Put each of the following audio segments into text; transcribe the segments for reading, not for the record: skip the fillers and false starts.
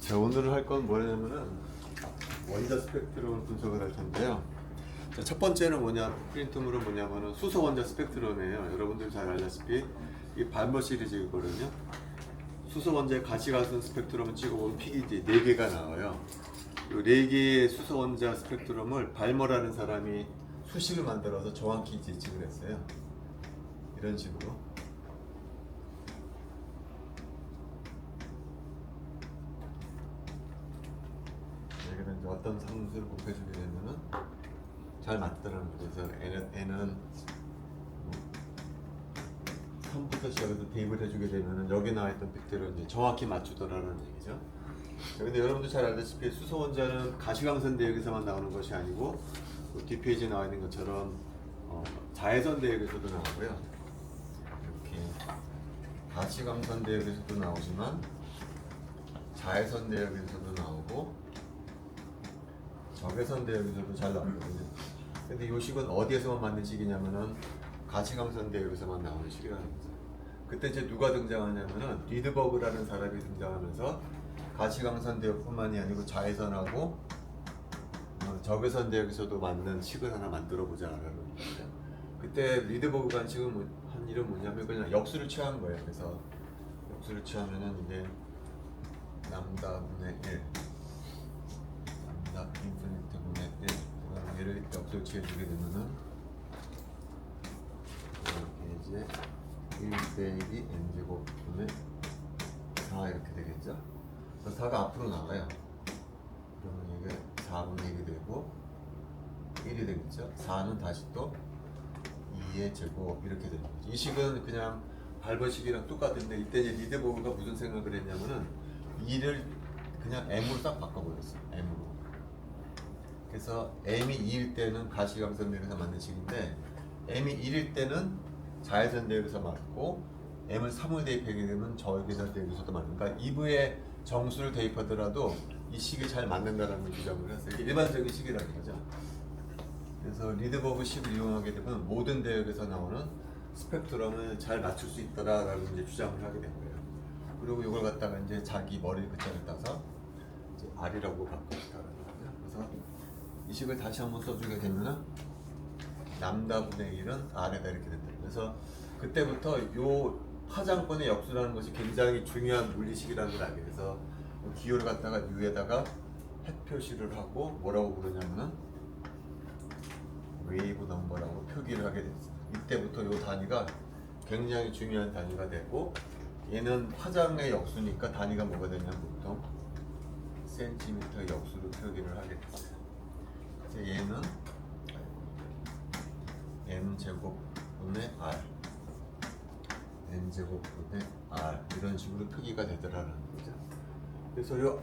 자, 오늘 할 건 뭐냐면은 원자 스펙트럼을 분석을 할 텐데요. 자, 첫 번째는 프린트물은 뭐냐면은 수소 원자 스펙트럼이에요. 여러분들 잘 알다시피 이 발머 시리즈거든요. 수소 원자의 가시가스 스펙트럼을 찍어보면 픽이 이제 4개가 나와요. 이 4개의 수소 원자 스펙트럼을 발머라는 사람이 수식을 만들어서 정확히 예측을 했어요. 이런 식으로. 여기는 이제 어떤 상수를 곱해주게 되면은 잘 맞더라는 거죠. 그래서 n은 3부터 시작해서 대입을 해주게 되면은 여기 나와있던 빅들을 이제 정확히 맞추더라는 얘기죠. 근데 여러분도 잘 알다시피 수소 원자는 가시광선 대역에서만 나오는 것이 아니고 뒷페이지에 나와 있는 것처럼 자외선 대역에서도 나오고요. 이렇게 가시광선 대역에서도 나오지만 자외선 대역에서도 나오고 적외선 대역에서도 잘 나오거든요. 근데 이 식은 어디에서만 맞는 식이냐면은 가시광선 대역에서만 나오는 식이라는 거죠. 그때 이제 누가 등장하냐면은 리드버그라는 사람이 등장하면서 가시광선 대역뿐만이 아니고 자외선하고 적외선 대역에서도 맞는 식을 하나 만들어 보자라는 거예요. 그때 리드버그가 한 일은 뭐냐면 그냥 역수를 취한 거예요. 그래서 역수를 취하면은 이제 람다분의 1 람다 인피니트 분의 1 얘를 역수를 취해주게 되면은 이렇게 이제 1 빼기 n제곱분의 4 이렇게 되겠죠. 그래서 4가 앞으로 나가요. 그러면 이게 4분의 1이 되고 1이 되겠죠. 4는 다시 또 2의 제곱 이렇게 되는 거죠. 이 식은 그냥 발버식이랑 똑같은데 이때 이제 리드버그가 무슨 생각을 했냐면은 2를 그냥 m으로 딱 바꿔버렸어요. m으로. 그래서 m이 2일 때는 가시광선 대역에서 맞는 식인데 m이 1일 때는 자외선 대역에서 맞고 m을 3을 대입하게 되면 적외선 대역에서도 맞는. 그러니까 2부에 정수를 대입하더라도 이 식이 잘 맞는다라는 주장을 했어요. 이게 일반적인 식이라는 거죠. 그래서 리드버그 식을 이용하게 되면 모든 대역에서 나오는 스펙트럼을 잘 맞출 수 있다라는 이제 주장을 하게 된 거예요. 그리고 이걸 갖다가 이제 자기 머리 끝자를 따서 이제 R이라고 바꿨다라는 거죠. 그래서 이 식을 다시 한번 써주게 되면은 람다분의 1은 R에다 이렇게 된다. 그래서 그때부터 요 파장권의 역수라는 것이 굉장히 중요한 물리식이라는 걸 알게 돼서 기호를 갖다가 U에다가 핵 표시를 하고 뭐라고 부르냐면은 웨이브 넘버라고 표기를 하게 됐어요. 이때부터 요 단위가 굉장히 중요한 단위가 되고 얘는 파장의 역수니까 단위가 뭐가 되냐면 보통 센티미터 역수로 표기를 하게 됐어요. 그래서 얘는 m제곱분의 r n제곱분의 r 이런 식으로 표기가 되더라는 거죠. 그래서 이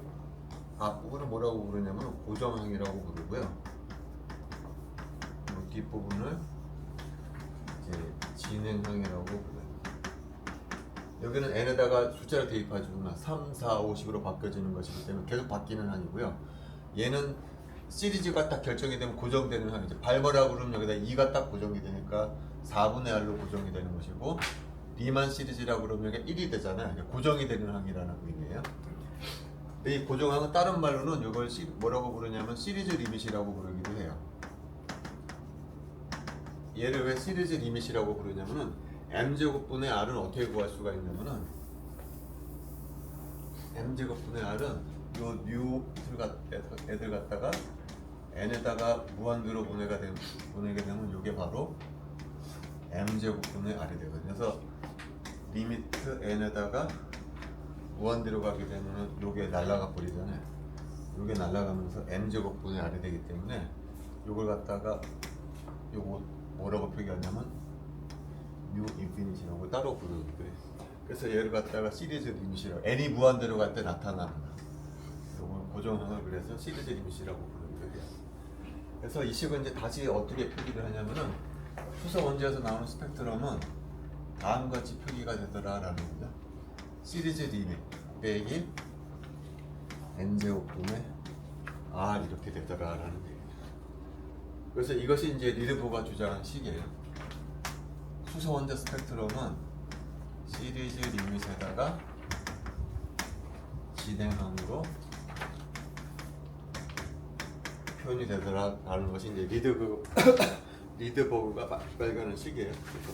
앞부분을 뭐라고 부르냐면 고정항이라고 부르고요. 이 뒷부분을 이제 진행항이라고 불러요. 여기는 n에다가 숫자를 대입해주면 3, 4, 50으로 바뀌어지는 것이기 때문에 계속 바뀌는 항이고요. 얘는 시리즈가 딱 결정이 되면 고정되는 항이죠. 발머라고 그러면 여기다 2가 딱 고정이 되니까 4분의 R로 고정이 되는 것이고 리만 시리즈라고 그러면 여기가 1이 되잖아요. 고정이 되는 항이라는 의미예요. 이 고정항은 다른 말로는 이걸 뭐라고 부르냐면 시리즈 리밋이라고 부르기도 해요. 얘를 왜 시리즈 리밋이라고 부르냐면은 m제곱분의 r은 어떻게 구할 수가 있냐면은 m제곱분의 r은 요 뉴 애들 갖다가 n에다가 무한대로 보내게 되면 이게 바로 m제곱분의 r이 되거든요. 그래서 리미트 n에다가 무한대로 가게 되면 요게 날아가 버리잖아요. 요게 날아가면서 m제곱분의 r이 되기 때문에 요걸 갖다가 요거 뭐라고 표기하냐면 U 인피니티라고 따로 부르는 거예요. 그래서 얘를 갖다가 시리즈 리밋이라고 n이 무한대로 갈 때 나타나는 요걸 고정항을 그래서 시리즈 리밋이라고 부르는 거예요. 그래서 이 식은 이제 다시 어떻게 표기를 하냐면은 수소 원자에서 나오는 스펙트럼은 다음과 같이 표기가 되더라라는 거죠. 시리즈 리밋 빼기 n제곱분의 r 이렇게 되더라라는 얘기죠. 그래서 이것이 이제 리드버그가 주장한 식이에요. 수소 원자 스펙트럼은 시리즈 리밋에다가 진행항으로 표현이 되더라라는 것이 이제 리드버그가 발견한 시기예요. 그래서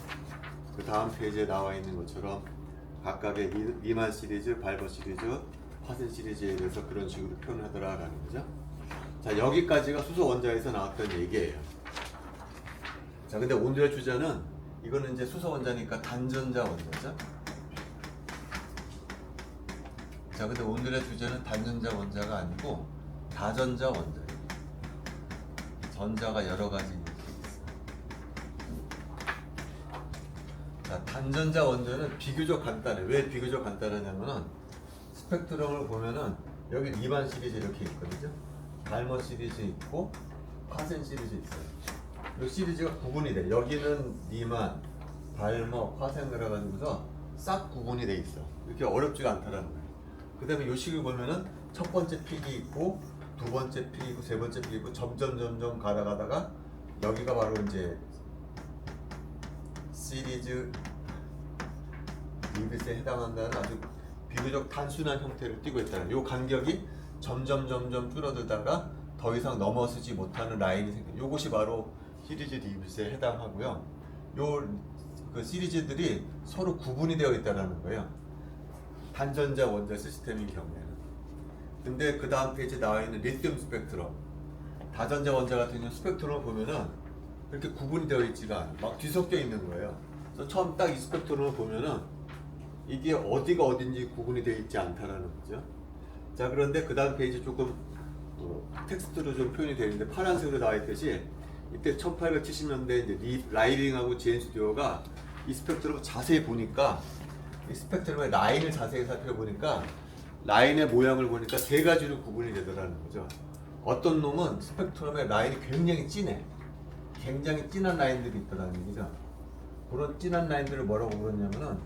그 다음 페이지에 나와 있는 것처럼 각각의 리만 시리즈, 발버 시리즈, 화센 시리즈에 대해서 그런 식으로 표현하더라라는 거죠. 자, 여기까지가 수소 원자에서 나왔던 얘기예요. 자, 근데 오늘의 주제는 이거는 이제 수소 원자니까 단전자 원자죠. 자, 근데 오늘의 주제는 단전자 원자가 아니고 다전자 원자예요. 전자가 여러 가지 이렇게 있어요. 자, 단전자 원자는 비교적 간단해. 왜 비교적 간단하냐면은 스펙트럼을 보면은 여기 리만 시리즈 이렇게 있거든요. 발머 시리즈 있고 화센 시리즈 있어요. 이 시리즈가 구분이 돼. 여기는 리만, 발머, 화센 그래가지고서 싹 구분이 돼 있어. 이렇게 어렵지가 않다라는 거예요. 그 다음에 이 식을 보면은 첫 번째 픽이 있고 두 번째 픽이 있고 세 번째 픽이 있고 점점 가다가 여기가 바로 이제 시리즈 리빗에 해당한다는 아주 비교적 단순한 형태를 띠고 있다는 요 간격이 점점 줄어들다가 더 이상 넘어서지 못하는 라인이 생겨. 요것이 바로 시리즈 리빗에 해당하고요. 요 그 시리즈들이 서로 구분이 되어 있다는 거예요. 단전자 원자 시스템인 경우에는. 근데 그 다음 페이지에 나와 있는 리튬 스펙트럼, 다전자 원자 같은 경우 스펙트럼을 보면은 그렇게 구분이 되어 있지가 않아요. 막 뒤섞여 있는 거예요. 그래서 처음 딱 이 스펙트럼을 보면은 이게 어디가 어딘지 구분이 되어 있지 않다라는 거죠. 자, 그런데 그 다음 페이지 조금 텍스트로 좀 표현이 되어 있는데 파란색으로 나와 있듯이 이때 1870년대 이제 라이링하고 제임스 듀어가 이 스펙트럼을 자세히 보니까 이 스펙트럼의 라인을 자세히 살펴보니까 라인의 모양을 보니까 세 가지로 구분이 되더라는 거죠. 어떤 놈은 스펙트럼의 라인이 굉장히 진해. 굉장히 진한 라인들이 있더라는 얘기죠. 그런 진한 라인들을 뭐라고 부르냐면은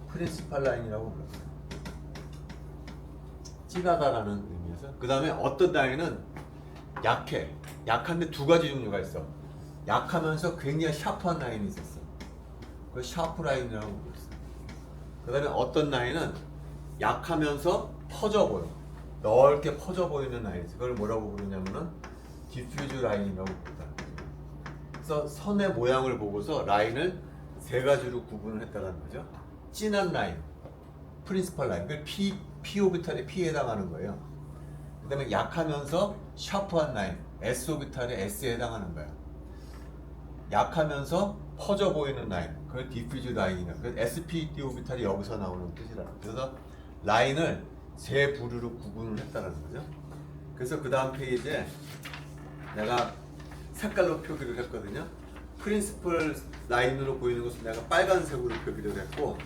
프린시팔 라인이라고 불렀어요. 진하다라는 의미에서. 그 다음에 어떤 라인은 약해. 약한데 두 가지 종류가 있어. 약하면서 굉장히 샤프한 라인이 있었어. 그걸 샤프 라인이라고 불렀어요. 그 다음에 어떤 라인은 약하면서 퍼져 보여. 넓게 퍼져 보이는 라인. 그걸 뭐라고 부르냐면은 디퓨즈 라인이라고 부르다. 그래서 선의 모양을 보고서 라인을 세 가지로 구분을 했다는 거죠. 진한 라인, 프린시팔 라인. 그걸 P 오비탈의 P에 해당하는 거예요. 그 다음에 약하면서 샤프한 라인, S 오비탈의 S에 해당하는 거예요. 약하면서 퍼져 보이는 라인, 그걸 디퓨즈 라인이라. 그래서 SPD 오비탈이 여기서 나오는 뜻이라. 그래서 라인을 세 부류로 구분을 했다는 거죠. 그래서 그 다음 페이지에 내가 색깔로 표기를 했거든요. 프린시플 라인으로 보이는 것은 내가 빨간색으로 표기를 했고,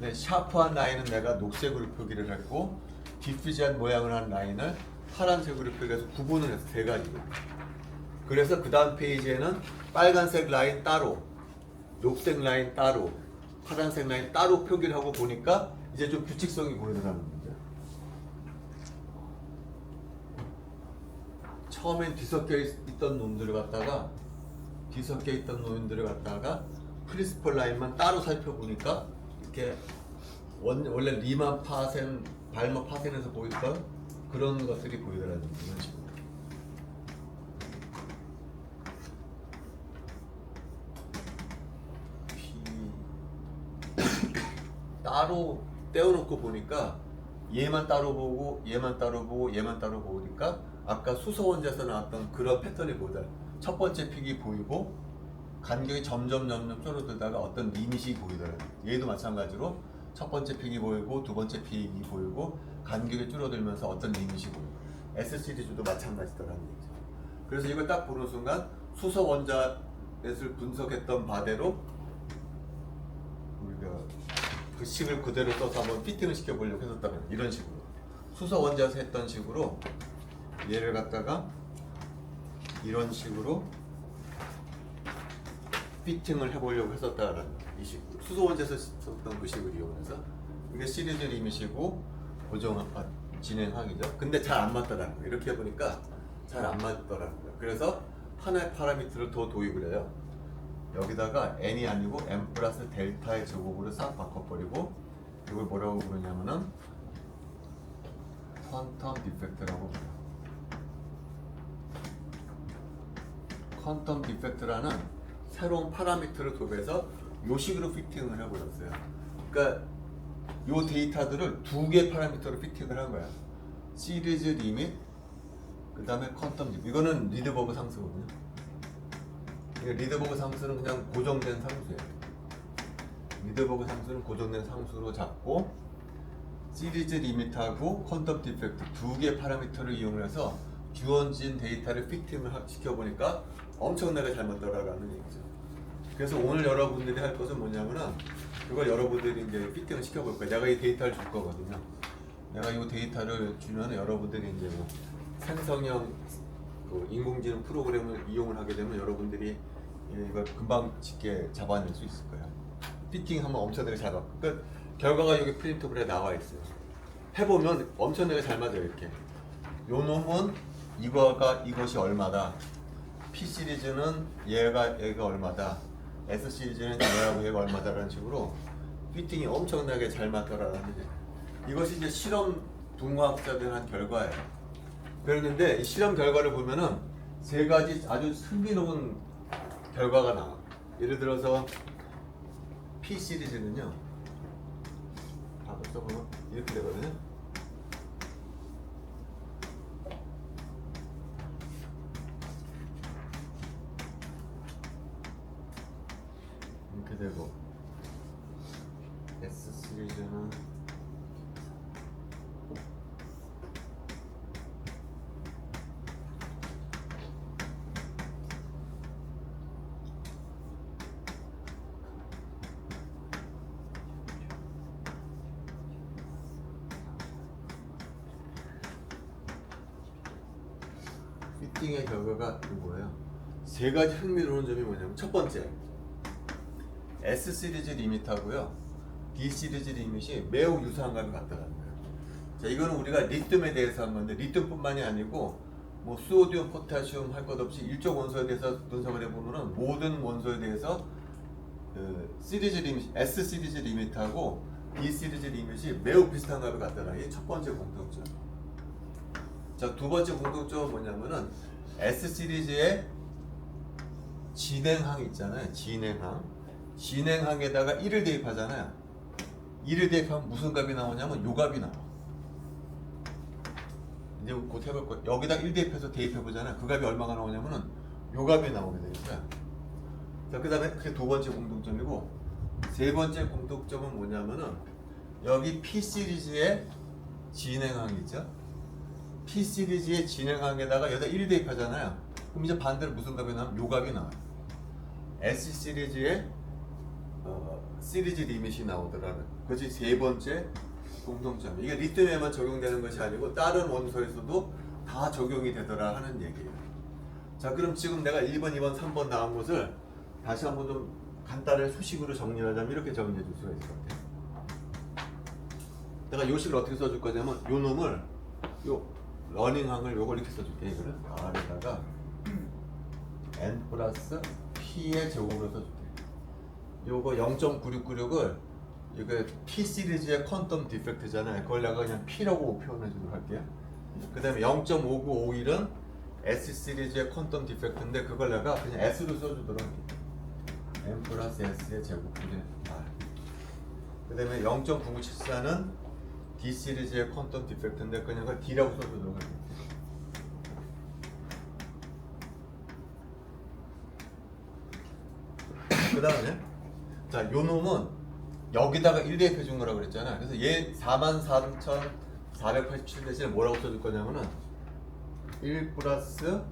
네, 샤프한 라인은 내가 녹색으로 표기를 했고, 디퓨즈한 모양을 한 라인을 파란색으로 표기해서 구분을 해서 세 가지로. 그래서 그 다음 페이지에는 빨간색 라인 따로, 녹색 라인 따로, 파란색 라인 따로 표기를 하고 보니까 이제 좀 규칙성이 보이더라는 거죠. 처음엔 뒤섞여 있던 놈들을 갖다가 프린시플 라인만 따로 살펴보니까 이렇게 원래 리만 파센, 발머 파센에서 보였던 그런 것들이 보이더라는 거죠. 따로 떼어놓고 보니까 얘만 따로 보고 얘만 따로 보고 얘만 따로 보니까 아까 수소 원자에서 나왔던 그런 패턴이 보이다. 첫 번째 픽이 보이고 간격이 점점 줄어들다가 어떤 리밋이 보이더라고요. 얘도 마찬가지로 첫 번째 픽이 보이고 두 번째 픽이 보이고 간격이 줄어들면서 어떤 리밋이 보이고 S 시리즈도 마찬가지더라는 얘기죠. 그래서 이걸 딱 보는 순간 수소 원자를 분석했던 바대로 우리가 그 식을 그대로 써서 한번 피팅을 시켜보려고 했었다면 이런 식으로 수소 원자에서 했던 식으로 얘를 갖다가 이런 식으로 피팅을 해보려고 했었다는 이 식. 수소 원자에서 썼던 그 식을 이용해서 이게 시리즈 리밋이고 고정 진행하기죠. 근데 잘 안 맞더라는 거예요. 이렇게 해보니까 잘 안 맞더라는 거예요. 그래서 하나의 파라미터를 더 도입을 해요. 여기다가 n이 아니고 n 플러스 델타의 제곱으로 싹 바꿔버리고 이걸 뭐라고 부르냐면은 퀀텀 디펙트라고 불러요. 퀀텀 디펙트라는 새로운 파라미터를 도입해서 요 식으로 피팅을 해버렸어요. 그러니까 요 데이터들을 두 개의 파라미터로 피팅을 한 거야. 시리즈 리밋, 그 다음에 퀀텀 디펙트. 이거는 리드버그 상수거든요. 리드버그 상수는 그냥 고정된 상수예요. 리드버그 상수는 고정된 상수로 잡고 시리즈 리밋하고 퀀텀 디펙트 두 개의 파라미터를 이용해서 주어진 데이터를 피팅을 시켜보니까 엄청나게 잘 맞더라라는 얘기죠. 그래서 오늘 여러분들이 할 것은 뭐냐면은 그걸 여러분들이 이제 피팅을 시켜볼 거예요. 내가 이 데이터를 줄 거거든요. 내가 이 데이터를 주면 여러분들이 이제 뭐 생성형 그 인공지능 프로그램을 이용을 하게 되면 여러분들이 이걸 금방 쉽게 잡아낼 수 있을 거예요. 피팅하면 엄청나게 잘 맞고, 그러니까 결과가 여기 프린트블에 나와 있어요. 해보면 엄청나게 잘 맞아요. 이렇게 요 놈은 이것이 얼마다, P 시리즈는 얘가 얼마다, S 시리즈는 얘가 얼마다라는 식으로 피팅이 엄청나게 잘 맞더라라는 얘기. 이것이 이제 실험 둥화학자들 한 결과예요. 그랬는데 이 실험 결과를 보면은 세 가지 아주 흥미로운 결과가 나와. 예를 들어서 P 시리즈는요, 답을 써보면 이렇게 되거든요. 이렇게 되고, S 시리즈는 피팅의 결과가 이거예요. 세 가지 흥미로운 점이 뭐냐면, 첫 번째, S 시리즈 리밋하고요, D 시리즈 리밋이 매우 유사한 값이 같다는 거예요. 자, 이거는 우리가 리튬에 대해서 한 건데, 리튬뿐만이 아니고 뭐 소디움, 포타슘 할 것 없이 일종 원소에 대해서 분석을 해보면은 모든 원소에 대해서 시리즈 리밋, S 시리즈 리밋하고 D 시리즈 리밋이 매우 비슷한 값이 같다는 게 첫 번째 공통점. 자, 두 번째 공통점은 뭐냐면은 S 시리즈의 진행항 있잖아요. 진행항에다가 1을 대입하잖아요. 1을 대입하면 무슨 값이 나오냐면 요 값이 나와. 이제 곧 해볼 거예요. 여기다 1 대입해서 대입해보잖아요. 그 값이 얼마가 나오냐면은 요 값이 나오게 되니까. 자, 그 다음에 그게 두 번째 공통점이고, 세 번째 공통점은 뭐냐면은 여기 P 시리즈의 진행항이 있죠. P 시리즈의 진행항에다가 여기다 1 대입하잖아요. 그럼 이제 반대로 무슨 값이 나오면 요 값이 나와요. S 시리즈의 시리즈 리밋이 나오더라는 그것이 세 번째 공통점. 이게 리튬에만 적용되는 것이 아니고 다른 원소에서도 다 적용이 되더라 하는 얘기예요. 자, 그럼 지금 내가 1번, 2번, 3번 나온 것을 다시 한번 좀 간단하게 수식으로 정리하자면 이렇게 정리해 줄 수가 있을 것 같아요. 내가 요 식을 어떻게 써줄 거냐면 요 놈을, 요 러닝항을 요걸 이렇게 써줄게. 이거를 R에다가 N 플러스 P의 제곱으로 써줄게. 요거 0.9696을 이거 P 시리즈의 퀀텀 디펙트잖아요. 그걸 내가 그냥 P라고 표현해 주도록 할게요. 그 다음에 0.5951은 S 시리즈의 퀀텀 디펙트인데 그걸 내가 그냥 S로 써주도록 할게요. M 플러스 S의 제곱분의 R. 그 다음에 0.9974는 D 시리즈의 퀀텀 디펙트인데 그냥 그걸 D라고 써주도록 할게요. 그 다음에 자, 요 놈은 여기다가 1 대입해 준 거라고 그랬잖아. 그래서 얘 44,487 대신에 뭐라고 써줄 거냐면은 1 플러스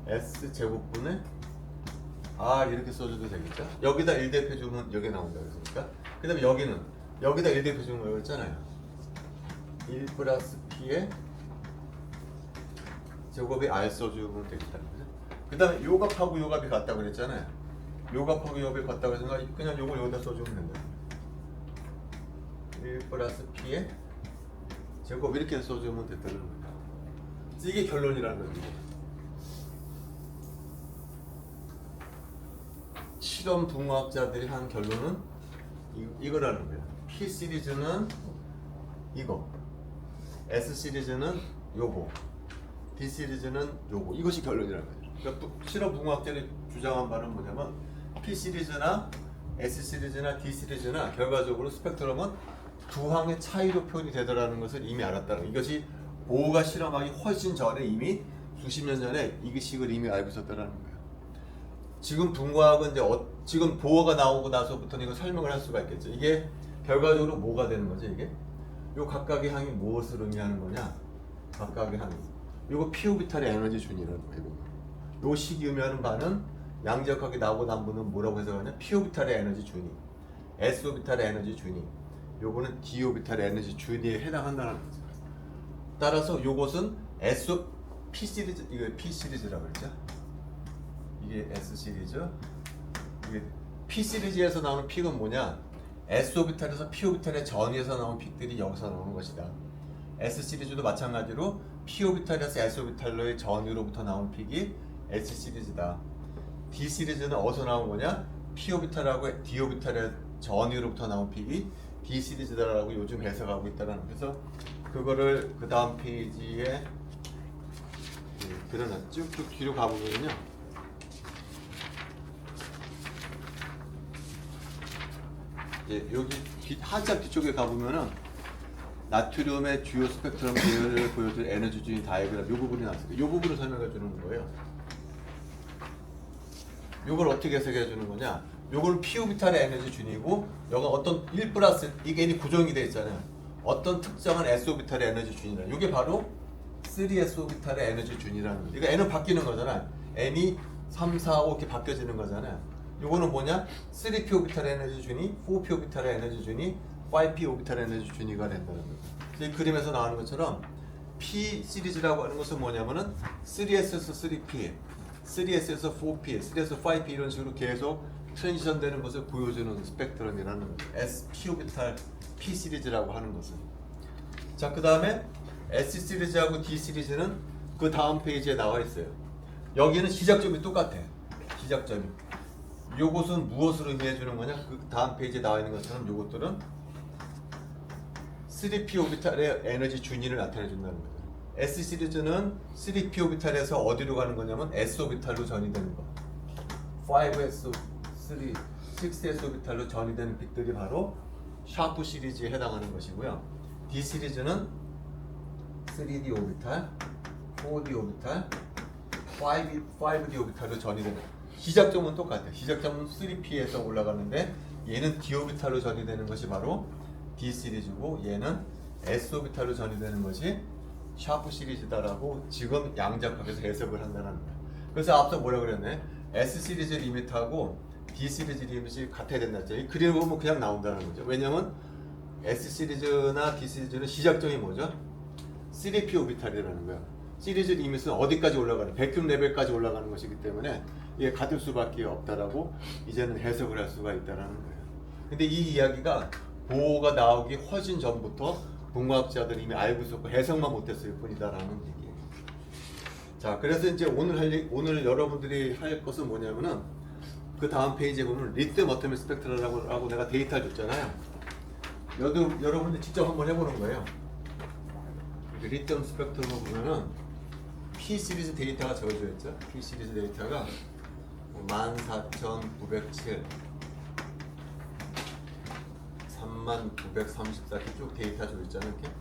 S 제곱분의 R 이렇게 써줘도 되겠죠. 여기다 1 대입해 주면 여기 나온다 그랬으니까. 그 다음에 여기는 여기다 1 대입해 준 거라고 했잖아요. 1 플러스 P의 제곱이 R 써주면 되겠다는 거죠. 그 다음에 요 값하고 요 값이 같다고 그랬잖아요. 요 값하고 요 값이 같다고 해서 그냥 요걸 여기다 써주면 된다. 1 플러스 P의 제곱 이렇게 써주면 됐다는 거예요. 이게 결론이라는 거죠. 실험 붕어학자들이 한 결론은 이거라는 거예요. P 시리즈는 이거, S 시리즈는 요거, D 시리즈는 요거. 이것이 결론이라는 거예요. 그러니까 실험 분광학자들이 주장한 바는 뭐냐면 P 시리즈나 S 시리즈나 D 시리즈나 결과적으로 스펙트럼은 두 항의 차이로 표현이 되더라는 것을 이미 알았다는 거예요. 이것이 보어가 실험하기 훨씬 전에 이미 수십 년 전에 이 식을 이미 알고 있었다는 거예요. 지금 분광학은 이제 지금 보어가 나오고 나서부터는 이거 설명을 할 수가 있겠죠. 이게 결과적으로 뭐가 되는 거죠? 이게 요 각각의 항이 무엇을 의미하는 거냐? 각각의 항이 요거 P 오비탈의 에너지 준이라는 거예요. 요 식이 의미하는 바는 양적하게 나오고 남부는 뭐라고 해석하냐? P 오비탈의 에너지 준이, S 오비탈의 에너지 준이, 요거는 D 오비탈의 에너지 준이에 해당한다는 거죠. 따라서 요것은 P 시리즈, 이거 P 시리즈라고 그랬죠? 이게 S 시리즈, 이게 P 시리즈에서 나오는 픽은 뭐냐? S 오비탈에서 P 오비탈의 전위에서 나온 픽들이 여기서 나오는 것이다. S 시리즈도 마찬가지로 P 오비탈에서 S 오비탈로의 전위로부터 나온 픽이 S 시리즈다. D 시리즈는 어디서 나온 거냐? P 오비탈하고 D 오비탈의 전위로부터 나온 픽이 D 시리즈다라고 요즘 해석하고 있다는 거예요. 그래서 그거를 그 다음 페이지에 그려놨 쭉쭉 뒤로 가보면요. 여기 한참 뒤쪽에 가보면은 나트륨의 주요 스펙트럼 계열을 보여줄 에너지 주의 다이어그램 이 부분이 나왔어요. 이 부분을 설명해 주는 거예요. 이걸 어떻게 해석해 주는 거냐? 요거는 P 오비탈의 에너지 준이고, 여가 어떤 1 플러스 이게 구성이 되어 있잖아요. 어떤 특정한 S 오비탈의 에너지 준이라. 이게 바로 3S 오비탈의 에너지 준이라는 거예요. 그러니까 N은 바뀌는 거잖아요. N이 3, 4, 5 이렇게 바뀌어지는 거잖아요. 요거는 뭐냐? 3P 오비탈의 에너지 준이, 4P 오비탈의 에너지 준이, 5P 오비탈의 에너지 준이가 된다는 거예요. 이 그림에서 나오는 것처럼 P 시리즈라고 하는 것은 뭐냐면은 3S에서 3P, 3S에서 4P, 3S에서 5P 이런 식으로 계속 트랜지션 되는 것을 보여주는 스펙트럼이라는 거예요. SP 오비탈 P 시리즈라고 하는 것은. 자, 그 다음에 S 시리즈하고 D 시리즈는 그 다음 페이지에 나와 있어요. 여기는 시작점이 똑같아. 시작점이. 요것은 무엇을 의미해 주는 거냐? 그 다음 페이지에 나와 있는 것처럼 요것들은 3P 오비탈의 에너지 준위를 나타내 준다는 거예요. S 시리즈는 3P 오비탈에서 어디로 가는 거냐면 S 오비탈로 전이되는 거. 5S, 3, 6S 오비탈로 전이되는 빅들이 바로 샤프 시리즈에 해당하는 것이고요. D 시리즈는 3D 오비탈, 4D 오비탈, 5D 오비탈로 전이되는 시작점은 똑같아요. 시작점은 3P에서 올라가는데 얘는 D 오비탈로 전이되는 것이 바로 D 시리즈고 얘는 S 오비탈로 전이되는 것이 샤프 시리즈다라고 지금 양자역학에서 해석을 한다는 거예요. 그래서 앞서 뭐라고 그랬네? S 시리즈 리미트하고 D 시리즈 리미트 같아야 된다 했죠. 이 그림을 보면 그냥 나온다는 거죠. 왜냐면 S 시리즈나 D 시리즈는 시작점이 뭐죠? 3P 오비탈이라는 거야. 시리즈 리밋은 어디까지 올라가는, 백큐 레벨까지 올라가는 것이기 때문에 이게 같을 수밖에 없다라고 이제는 해석을 할 수가 있다라는 거예요. 근데 이 이야기가 보호가 나오기 훨씬 전부터 분광학자들이 이미 알고 있었고 해석만 못했을 뿐이다라는 얘기예요. 자, 그래서 이제 오늘 여러분들이 할 것은 뭐냐면은 그 다음 페이지에 보면 리튬 어토믹 스펙트라고 내가 데이터를 줬잖아요. 여러분들 직접 한번 해보는 거예요. 리튬 스펙트럼을 보면은 P 시리즈 데이터가 적어져 있죠. P 시리즈 데이터가 14,907, 3934 이렇게 쭉 데이터 줘 있잖아요. 이렇게.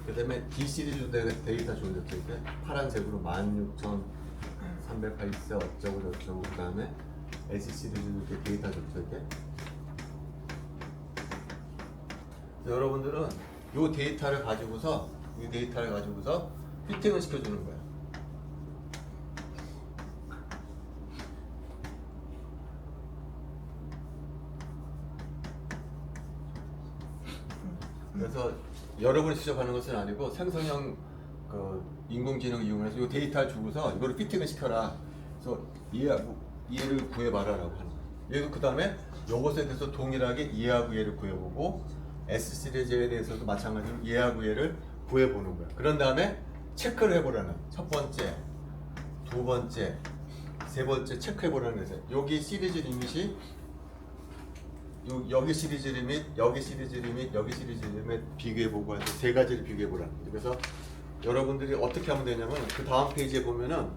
그 다음에 D 시리즈 데이터 줘 이렇게 파란색으로 16,384 어쩌고 저쩌고. 그 다음에 S 시리즈 이렇게 데이터 줬죠. 이렇게. 여러분들은 이 데이터를 가지고서 피팅을 시켜주는 거예요. 그래서 여러분이 직접 하는 것은 아니고 생성형 인공지능 이용해서 이 데이터를 주고서 이거를 피팅을 시켜라. 그래서 이해를 구해봐라라고 하는 거예요. 얘도 그 다음에 이것에 대해서 동일하게 이해하고 이해를 구해보고 S 시리즈에 대해서도 마찬가지로 이해하고 이해를 구해보는 거예요. 그런 다음에 체크를 해보라는, 첫 번째, 두 번째, 세 번째 체크해보라는 거죠. 여기 시리즈 리밋이 여기 시리즈 리밋, 여기 시리즈 리밋, 여기 시리즈 리밋 비교해보고 해서 세 가지를 비교해보라는 거죠. 그래서 여러분들이 어떻게 하면 되냐면 그 다음 페이지에 보면은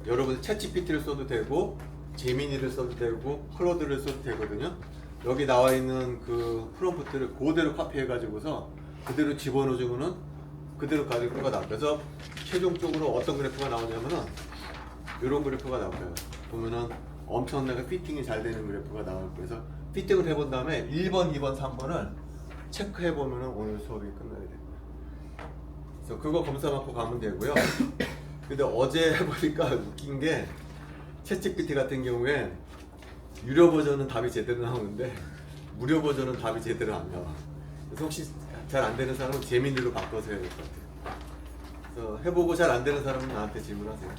여러분 챗GPT를 써도 되고 제미니를 써도 되고 클로드를 써도 되거든요. 여기 나와 있는 그 프롬프트를 그대로 카피해 가지고서 그대로 집어넣으면은 그대로 그래프가 나와요. 그래서 최종적으로 어떤 그래프가 나오냐면은 이런 그래프가 나와요. 보면은 엄청나게 피팅이 잘 되는 그래프가 나와요. 그래서 피팅을 해본 다음에 1번, 2번, 3번을 체크해 보면은 오늘 수업이 끝나게 됩니다. 그래서 그거 검사 받고 가면 되고요. 근데 어제 해보니까 웃긴 게 챗GPT 같은 경우에 유료 버전은 답이 제대로 나오는데 무료 버전은 답이 제대로 안 나와. 그래서 혹시 잘 안 되는 사람은 제미니로 바꿔서 해야 될 것 같아요. 그래서 해보고 잘 안 되는 사람은 나한테 질문하세요.